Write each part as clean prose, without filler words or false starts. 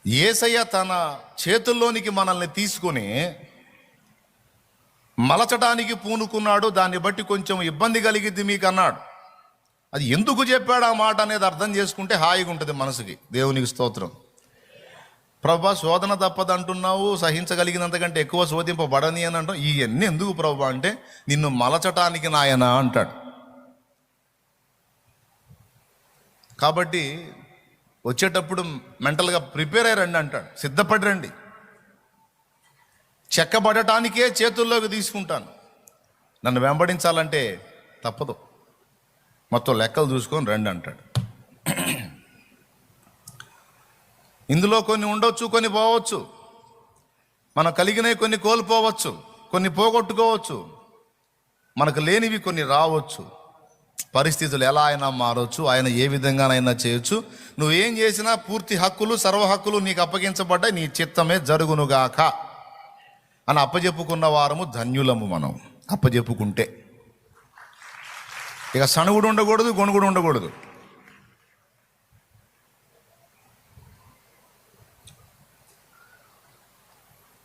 యేసయ్య తన చేతుల్లోనికి మనల్ని తీసుకుని మలచడానికి పూనుకున్నాడు. దాన్ని బట్టి కొంచెం ఇబ్బంది కలిగిద్ది మీకు అన్నాడు. అది ఎందుకు చెప్పాడు ఆ మాట అనేది అర్థం చేసుకుంటే హాయిగా ఉంటుంది మనసుకి. దేవునికి స్తోత్రం. ప్రభా శోధన తప్పదంటున్నావు, సహించగలిగినంతకంటే ఎక్కువ శోధింపబడని అని అంటాం. ఇవన్నీ ఎందుకు ప్రభా అంటే నిన్ను మలచటానికి నాయన అంటాడు. కాబట్టి వచ్చేటప్పుడు మెంటల్గా ప్రిపేర్ అయ్యి రండి అంటాడు, సిద్ధపడి రండి. చెక్కబడటానికే చేతుల్లోకి తీసుకుంటాను. నన్ను వెంబడించాలంటే తప్పదు, మొత్తం లెక్కలు చూసుకొని రండి అంటాడు. ఇందులో కొన్ని ఉండొచ్చు, కొన్ని పోవచ్చు. మనకు కలిగినవి కొన్ని కోల్పోవచ్చు, కొన్ని పోగొట్టుకోవచ్చు. మనకు లేనివి కొన్ని రావచ్చు. పరిస్థితులు ఎలా అయినా మారవచ్చు, ఆయన ఏ విధంగానైనా చేయొచ్చు. నువ్వేం చేసినా పూర్తి హక్కులు, సర్వ హక్కులు నీకు అప్పగించబడ్డాయి. నీ చిత్తమే జరుగునుగాక అని అప్పజెప్పుకున్న వారము ధన్యులము. మనం అప్పజెప్పుకుంటే ఇక సణుగుడు ఉండకూడదు, గొణుగుడు ఉండకూడదు.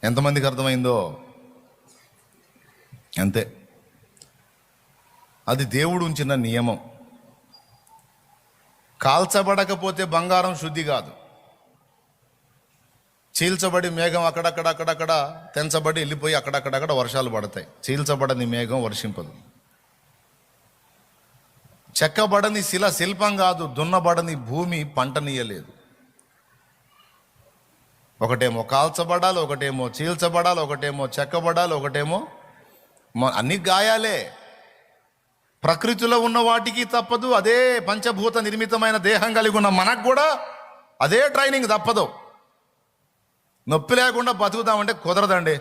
ఎంతమందికి అర్థమైందో అంతే. అది దేవుడు ఉంచిన నియమం. కాల్చబడకపోతే బంగారం శుద్ధి కాదు. చీల్చబడి మేఘం అక్కడక్కడ తెంచబడి వెళ్ళిపోయి అక్కడక్కడ వర్షాలు పడతాయి. చీల్చబడని మేఘం వర్షింపదు. చెక్కబడని శిల్పం కాదు, దున్నబడని భూమి పంటనీయలేదు. ఒకటేమో కాల్చబడాలి, ఒకటేమో చీల్చబడాలి, ఒకటేమో చెక్కబడాలి, ఒకటేమో అన్ని గాయాలే. ప్రకృతిలో ఉన్న వాటికి తప్పదు. అదే పంచభూత నిర్మితమైన దేహం కలిగి ఉన్న మనకు కూడా అదే ట్రైనింగ్ తప్పదు. నొప్పి లేకుండా బతుకుదామంటే కుదరదండి.